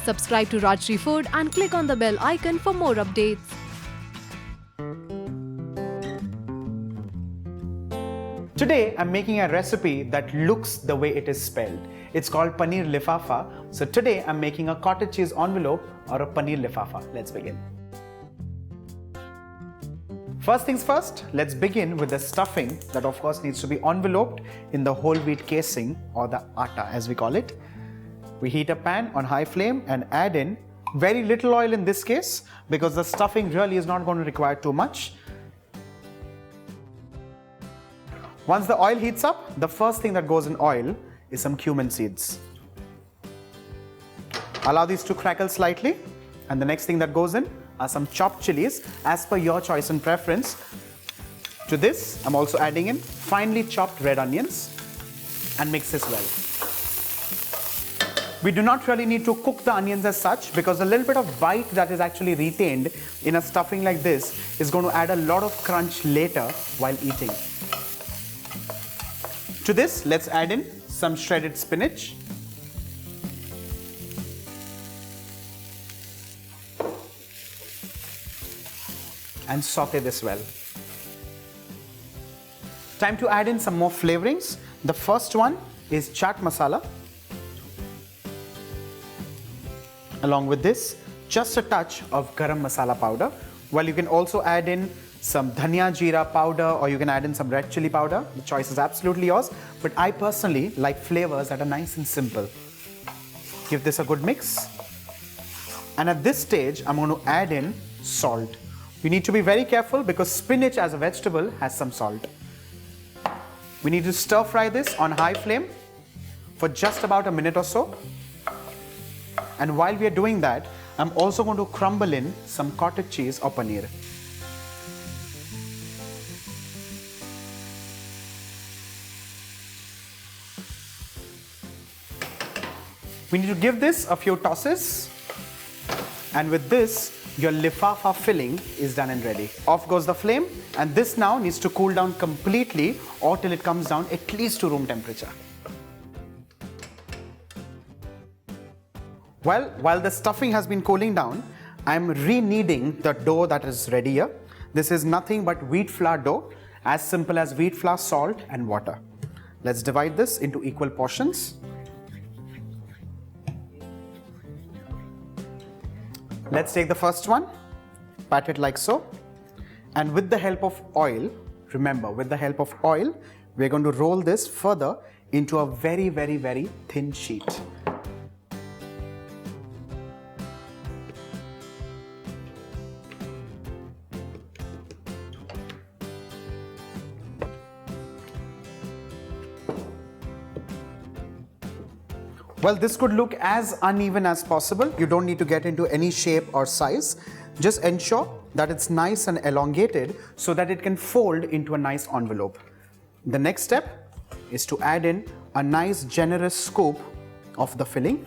Subscribe to Rajshri Food and click on the bell icon for more updates. Today, I'm making a recipe that looks the way it is spelled. It's called Paneer Lifafa. So today, I'm making a cottage cheese envelope or a Paneer Lifafa. Let's begin. First things first, let's begin with the stuffing that of course needs to be enveloped in the whole wheat casing or the atta as we call it. We heat a pan on high flame and add in very little oil in this case because the stuffing really is not going to require too much. Once the oil heats up, the first thing that goes in oil is some cumin seeds. Allow these to crackle slightly, and the next thing that goes in are some chopped chilies as per your choice and preference. To this, I'm also adding in finely chopped red onions and mix this well. We do not really need to cook the onions as such because a little bit of bite that is actually retained in a stuffing like this is going to add a lot of crunch later while eating. To this, let's add in some shredded spinach. And saute this well. Time to add in some more flavorings. The first one is chaat masala. Along with this, just a touch of garam masala powder. Well, you can also add in some dhania jeera powder or you can add in some red chili powder. The choice is absolutely yours, but I personally like flavors that are nice and simple. Give this a good mix. And at this stage, I'm going to add in salt. You need to be very careful because spinach as a vegetable has some salt. We need to stir fry this on high flame for just about a minute or so. And while we are doing that, I'm also going to crumble in some cottage cheese or paneer. We need to give this a few tosses, and with this, your lifafa filling is done and ready. Off goes the flame, and this now needs to cool down completely or till it comes down at least to room temperature. Well, while the stuffing has been cooling down, I'm re-kneading the dough that is ready here. This is nothing but wheat flour dough, as simple as wheat flour, salt and water. Let's divide this into equal portions. Let's take the first one, pat it like so, and with the help of oil, remember with the help of oil, we're going to roll this further into a very, very, very thin sheet. Well, this could look as uneven as possible. You don't need to get into any shape or size. Just ensure that it's nice and elongated so that it can fold into a nice envelope. The next step is to add in a nice generous scoop of the filling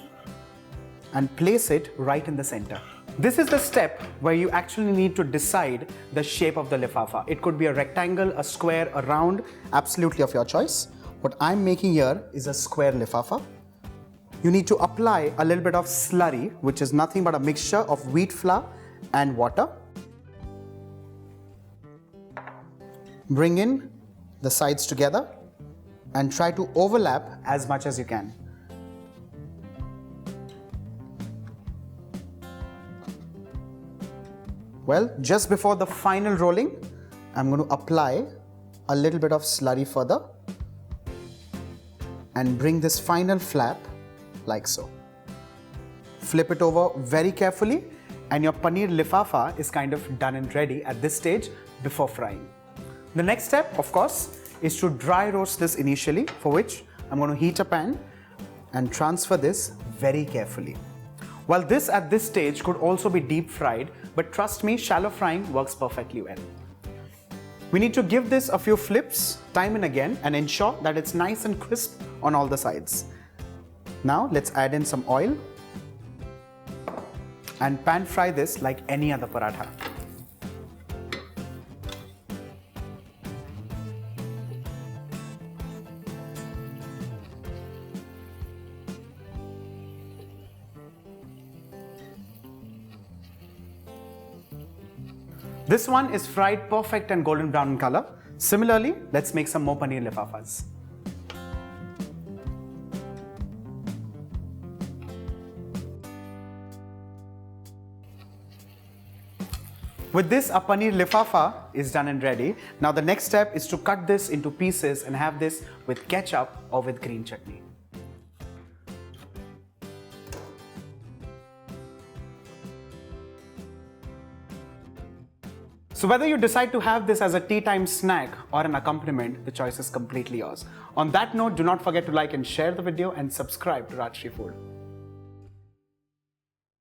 and place it right in the center. This is the step where you actually need to decide the shape of the lifafa. It could be a rectangle, a square, a round, absolutely of your choice. What I'm making here is a square lifafa. You need to apply a little bit of slurry, which is nothing but a mixture of wheat flour and water. Bring in the sides together and try to overlap as much as you can. Well, just before the final rolling, I'm going to apply a little bit of slurry further and bring this final flap like so. Flip it over very carefully and your paneer lifafa is kind of done and ready at this stage before frying. The next step, of course, is to dry roast this initially, for which I'm going to heat a pan and transfer this very carefully. While this at this stage could also be deep fried, but trust me, shallow frying works perfectly well. We need to give this a few flips time and again and ensure that it's nice and crisp on all the sides. Now let's add in some oil and pan fry this like any other paratha. This one is fried perfect and golden brown in color. Similarly, let's make some more paneer lifafas. With this, a paneer lifafa is done and ready. Now the next step is to cut this into pieces and have this with ketchup or with green chutney. So whether you decide to have this as a tea time snack or an accompaniment, the choice is completely yours. On that note, do not forget to like and share the video and subscribe to Rajshri Food.